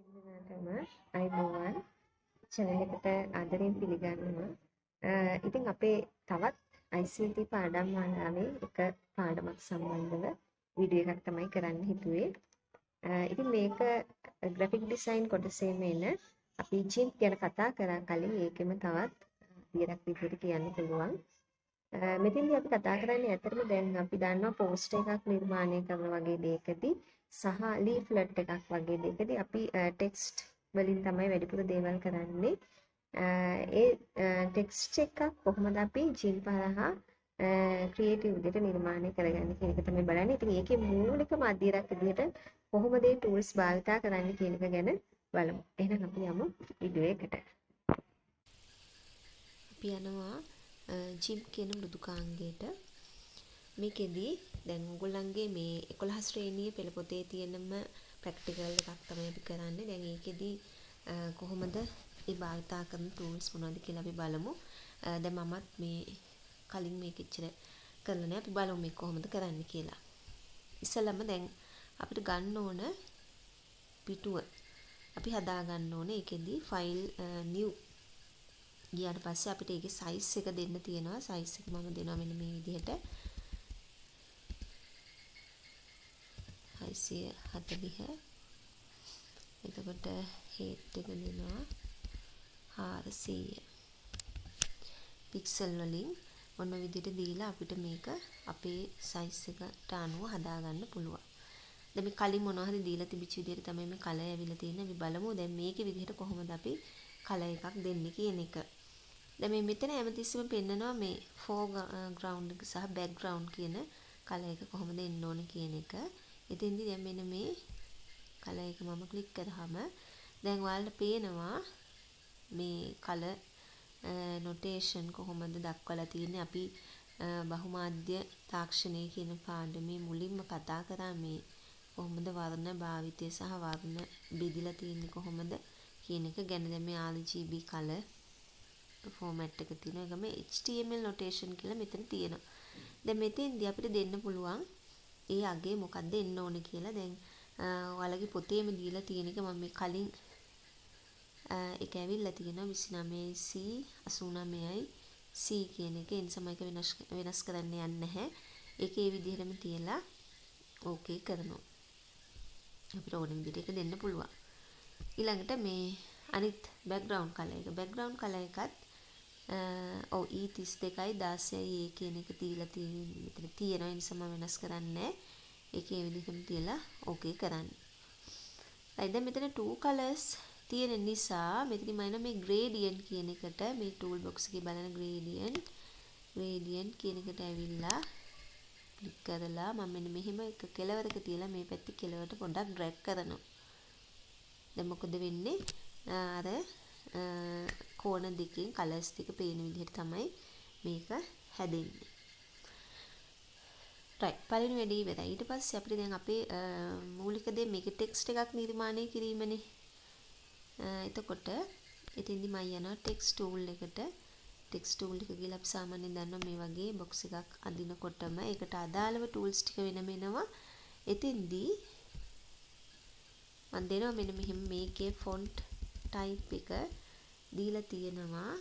හැමෝටම අයිබෝවන් channel එකට ආදරයෙන් පිළිගන්නවා. ඉතින් අපේ තවත් ICT පාඩම් මාලාවේ එක පාඩමක් සම්බන්ධව වීඩියෝ එකක් තමයි කරන්න හිතුවේ. ඉතින් මේක graphic design කොටසේම එන අපි Gimp ගැන කතා කරා කලින් ඒකෙම තවත් විදියක් විදිහට කියන්න පුළුවන්. මෙතෙන්දී අපි කතා කරන්නේ ඇත්තටම දැන් අපි දන්නවා පෝස්ට් එකක් නිර්මාණය කරන වගේ දෙයකදී සහ ලීෆ්ලට් එකක් වගේ දෙයකදී අපි ටෙක්ස්ට් වලින් තමයි වැඩිපුර දේවල් කරන්නේ. ඒ ටෙක්ස්ට් එකක් කොහොමද අපි ජිම්ප හරහා ක්‍රියේටිව් විදිහට නිර්මාණය කරගන්නේ කියන එක තමයි බලන්නේ. ඉතින් ඒකේ මූලිකම අදියරක් විදිහට කොහොමද මේ ටූල්ස් භාවිතා කරන්නේ කියන එක ගැන බලමු. එහෙනම් අපි යමු වීඩියෝ එකට. අපි යනවා ජිම්ප් කියන මෘදුකාංගයට. මේකෙදී දැන් ඔයගොල්ලන්ගේ මේ 11 ශ්‍රේණියේ පෙළ පොතේ තියෙනම ප්‍රැක්ටිකල් එකක් තමයි අපි කරන්නේ. දැන් ඒකෙදී කොහොමද ඒ භාවිතා කරන ටූල්ස් මොනවද කියලා අපි බලමු. දැන් මමත් මේ කලින් මේක ඉච්චර කරලා නැහැ. අපි බලමු මේක කොහොමද කරන්න කියලා. ඉස්සෙල්ලම දැන් අපිට ගන්න ඕන පිටුව අපි හදා ගන්න ඕනේ. ඒකෙදී ෆයිල් new ගියාට පස්සේ අපිට ඒකේ සයිස් එක දෙන්න තියෙනවා. සයිස් එක මම දෙනවා මෙන්න මේ විදිහට 640. එතකොට height එක දෙනවා 400. පික්සල් වලින් ඔන්න විදිහට දීලා අපිට මේක අපේ සයිස් එකට අනුව හදා ගන්න පුළුවන්. දැන් මේ කලින් මොනවා හරි දීලා තිබිච්ච විදිහට තමයි මේ කලර් ඇවිල්ලා තියෙන්නේ. අපි බලමු දැන් මේකේ විදිහට කොහොමද අපි කලර් එකක් දෙන්නේ කියන එක. දැන් මේ මෙතන හැමතිස්සෙම පෙන්නනවා මේ foreground එක සහ background කියන කලර් එක කොහොමද එන්න ඕනේ කියන එක. එතෙන්දී දැන් මෙන්න මේ කලර් එක මම ක්ලික් කරාම දැන් ඔයාලට පේනවා මේ කලර් නොටේෂන් කොහොමද දක්වලා තියෙන්නේ. අපි බහුමාධ්‍ය තාක්ෂණය කියන පාඩමේ මුලින්ම කතා කරා මේ කොහොමද වර්ණ භාවිතය සහ වර්ණ බෙදලා තියෙන්නේ කොහොමද කියන එක ගැන. දැන් මේ RGB කලර් ෆෝමැට් එක තියෙනවා. ඒකම HTML notation කියලා මෙතන තියෙනවා. දැන් මෙතෙන්දී අපිට දෙන්න පුළුවන් ඒ අගේ මොකක්ද එන්න ඕනේ කියලා. දැන් ඔයාලගේ පොතේම දීලා තියෙන එක මම මේ කලින් ඒක ඇවිල්ලා තියෙනවා 29C 89යි C කියන එක. ඒ නිසා මම ඒක වෙනස් කරන්න යන්නේ නැහැ. ඒක ඒ විදිහටම තියලා ඕකේ කරනවා. අපිට ඕන විදිහට ඒක දෙන්න පුළුවන්. ඊළඟට මේ අනිත් background color එක. background color එකත් ඔව් E32යි 16යි A කියන එක තියලා තියෙනවා. ඒ නිසා මම වෙනස් කරන්නේ ඒකේ ඒ විදිහටම තියලා ඕකේ කරන්න. දැන් මෙතන two colors තියෙන නිසා මෙතන මම මේ gradient කියන එකට මේ tool box එකේ බලන gradient කියන එකට ඇවිල්ලා ක්ලික් කරලා මම මෙන්න මෙහෙම එක කෙලවරක තියලා මේ පැත්තේ කෙලවරට පොඩ්ඩක් drag කරනවා. දැන් මොකද වෙන්නේ? අර කෝණ දෙකෙන් කලර්ස් ටික පේන විදිහට තමයි මේක හැදෙන්නේ. right පළවෙනි වැඩේ ඉවරයි. ඊට පස්සේ අපිට දැන් අපේ මූලික දේ මේකේ ටෙක්ස්ට් එකක් නිර්මාණය කිරීමනේ. එතකොට එතෙන්දි මම යනවා ටෙක්ස්ට් ටූල් එකට. ටෙක්ස්ට් ටූල් එක ගිහලා අපි සාමාන්‍යයෙන් දන්නවා මේ වගේ බොක්ස් එකක් අදිනකොටම ඒකට අදාළව ටූල්ස් ටික වෙනම එනවා. එතෙන්දී මම දෙනවා මෙන්න මෙහෙම මේකේ ෆොන්ට් ටයිප් එක දීලා තියෙනවා.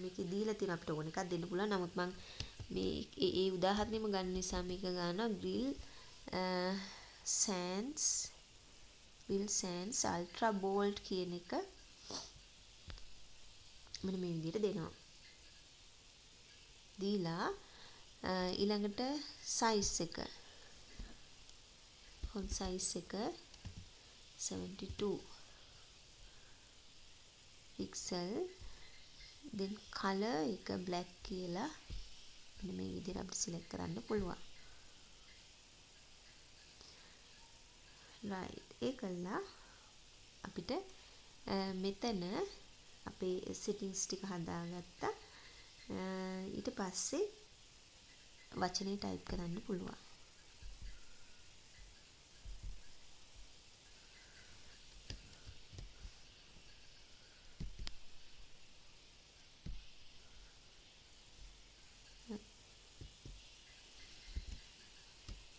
මේකේ දීලා තියෙන අපිට ඕන එකක් දෙන්න පුළුවන්. නමුත් මම මේ ඒ උදාහරණෙම ගන්න නිසා මේක ගන්නවා grill sans ultra bold කියන එක මෙන්න මේ විදිහට දෙනවා. දීලා ඊළඟට size එක font size එක 72 pixel then color එක black කියලා මෙන්න මේ විදිහට අපිට select කරන්න පුළුවන්. right ඒකලා අපිට මෙතන අපේ settings ටික හදාගත්තා. ඊට පස්සේ වචනේ type කරන්න පුළුවන්.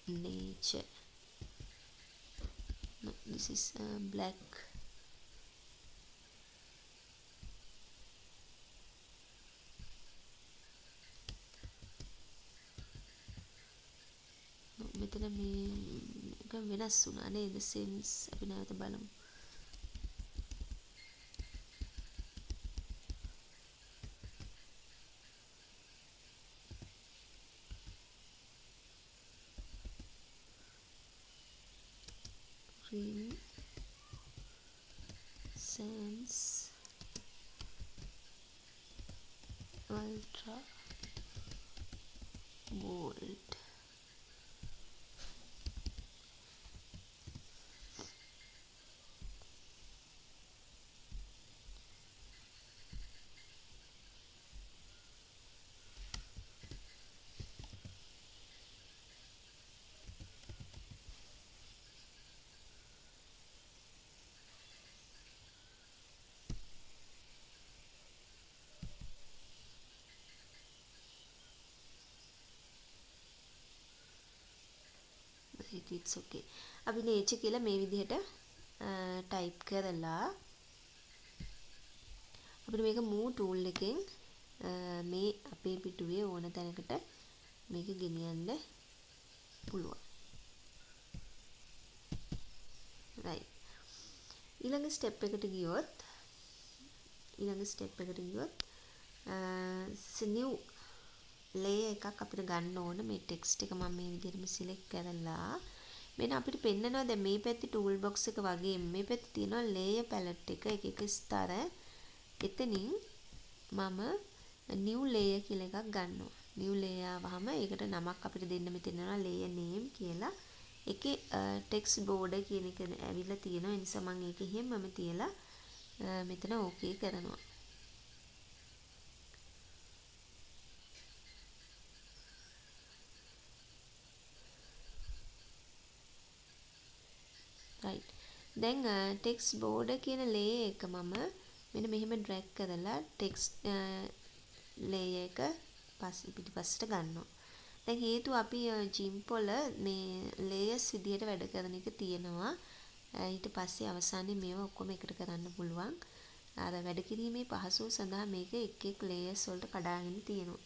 nature. No, this is black මෙතන මේක වෙනස් වුණා නේද? Sims අපි නැවත බලමු. Ring Sans Ultra Bold. It's okay. අපි nature කියලා මේ විදිහට type කරලා අපිට මේක move tool එකෙන් මේ අපේ පිටුවේ ඕන තැනකට මේක ගෙනියන්න පුළුවන්. right. ඊළඟ step එකට ගියොත් new layer එකක් අපිට ගන්න ඕන. මේ text එක මම මේ විදිහටම select කරලා මෙන්න අපිට පෙන්නනවා දැන් මේ පැත්තේ tool box එක වගේ මේ පැත්තේ තියෙනවා layer palette එක එක ස්තර. එතනින් මම new layer කියලා එකක් ගන්නවා. new layer ආවහම ඒකට නමක් අපිට දෙන්න මෙතන යනවා layer name කියලා. ඒකේ text border කියන එක ඇවිල්ලා තියෙනවා. ඒ නිසා මම ඒක එහෙමම තියලා මෙතන okay කරනවා. right. දැන් text border කියන layer එක මම මෙන්න මෙහෙම drag කරලා text layer එක පිටිපස්සට ගන්නවා. දැන් හේතුව අපි GIMP වල මේ layers විදියට වැඩ කරන එක තියෙනවා. ඊට පස්සේ අවසානයේ මේවා ඔක්කොම එකට කරන්න පුළුවන්. අර වැඩ කිරීමේ පහසුව සඳහා මේක එක් එක් layers වලට කඩාගෙන තියෙනවා.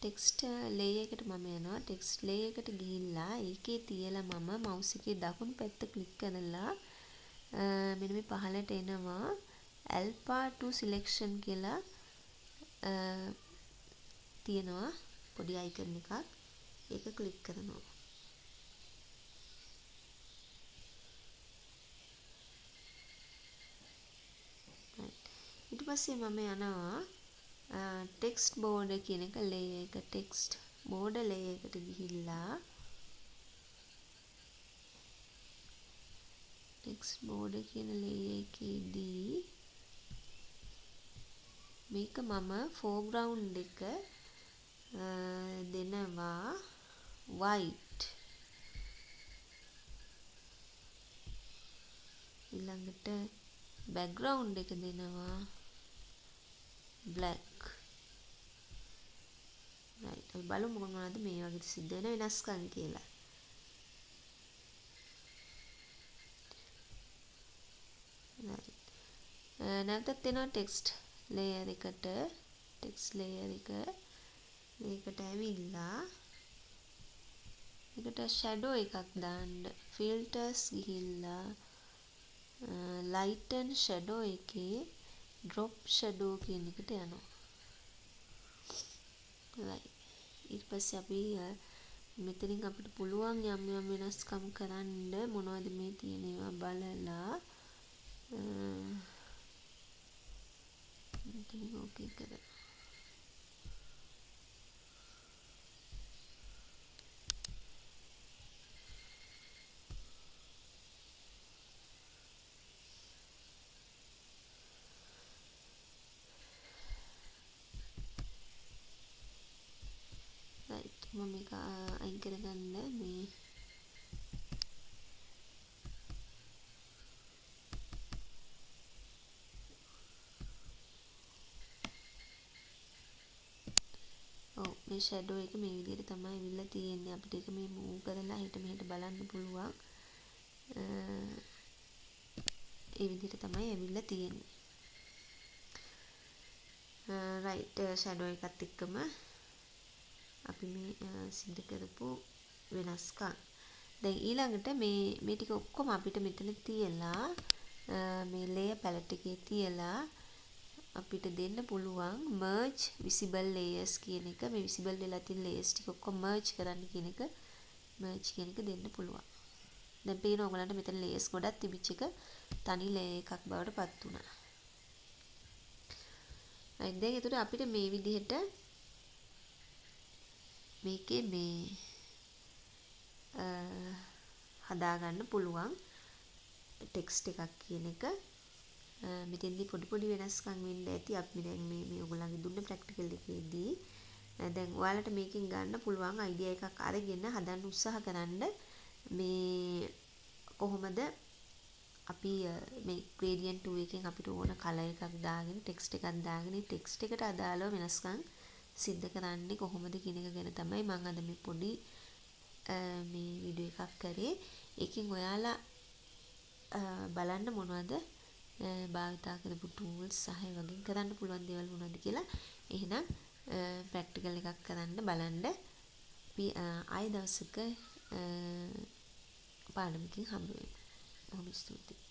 text layer එකට මම යනවා. text layer එකට ගිහිල්ලා ඒකේ තියලා මම mouse එකේ දකුණු පැත්ත ක්ලික් කරලා මෙන්න මේ පහළට එනවා alpha to selection කියලා තියෙනවා පොඩි icon එකක්. ඒක ක්ලික් කරනවා. ඊට පස්සේ මම යනවා text border කියන එක layer එක text border layer එකට ගිහිල්ලා text border කියන layer එකේදී මේක මම foreground එක දෙනවා white. ඊළඟට background එක දෙනවා black. right. අපි බලමු මොනවද මේ වගේ සිද්ධ වෙන වෙනස්කම් කියලා. right. නැවතත් එනවා text layer එකට. text layer එක මේකට ඇවිල්ලා මේකට shadow එකක් දාන්න. filters ගිහිල්ලා lighten shadow එකේ drop shadow කියන එකට යනවා. right. ඊට පස්සේ අපි මෙතනින් අපිට පුළුවන් යම් යම් වෙනස්කම් කරන්න මොනවද මේ තියෙන ඒවා බලලා මෙතනින් okay කරලා මම මේක අයින් කරගන්න මේ මේ shadow එක මේ විදිහට තමයි ඇවිල්ලා තියෙන්නේ. අපිට ඒක මේ move කරලා හිට මෙහෙට බලන්න පුළුවන්. ඒ විදිහට තමයි ඇවිල්ලා තියෙන්නේ. රයිට් ෂැඩෝ එකත් එක්කම අපි මේ සිද්ධ කරපු වෙනස්කම්. දැන් ඊළඟට මේ ටික ඔක්කොම අපිට මෙතන තියලා මේ layer palette එකේ තියලා අපිට දෙන්න පුළුවන් merge visible layers කියන එක. මේ visible වෙලා තියෙන layers ටික ඔක්කොම merge කරන්න කියන එක දෙන්න පුළුවන්. දැන් පේනවා ඔයගලන්ට මෙතන layers ගොඩක් තිබිච්ච එක තනි layer එකක් බවට පත් වුණා. right දැන් ඒතර අපිට මේ විදිහට මේකේ මේ හදාගන්න පුළුවන් ටෙක්ස්ට් එකක් කියන එක. මෙතෙන්දී පොඩි වෙනස්කම් වෙන්න ඇති. අපි දැන් මේ ඔයගොල්ලන්ගේ දුන්න ප්‍රැක්ටිකල් එකේදී දැන් ඔයාලට මේකෙන් ගන්න පුළුවන් අයිඩියා එකක් අරගෙන හදන්න උත්සාහ කරන්න. මේ කොහොමද අපි මේ gradient tool එකෙන් අපිට ඕන කලර් එකක් දාගෙන ටෙක්ස්ට් එකක් දාගෙන ටෙක්ස්ට් එකට අදාළව වෙනස්කම් සිද්ධ කරන්නේ කොහොමද කියන එක ගැන තමයි මම අද මේ පොඩි මේ වීඩියෝ එකක් කරේ. ඒකෙන් ඔයාලා බලන්න මොනවද භාවිතා කරපු tools සහ ඒ වගේ කරන්න පුළුවන් දේවල් මොනවද කියලා. එහෙනම් ප්‍රැක්ටිකල් එකක් කරන්න බලන්න. අපි ආයෙ දවසක පාඩමකින් හම්බ වෙමු. බොහොම ස්තුතියි.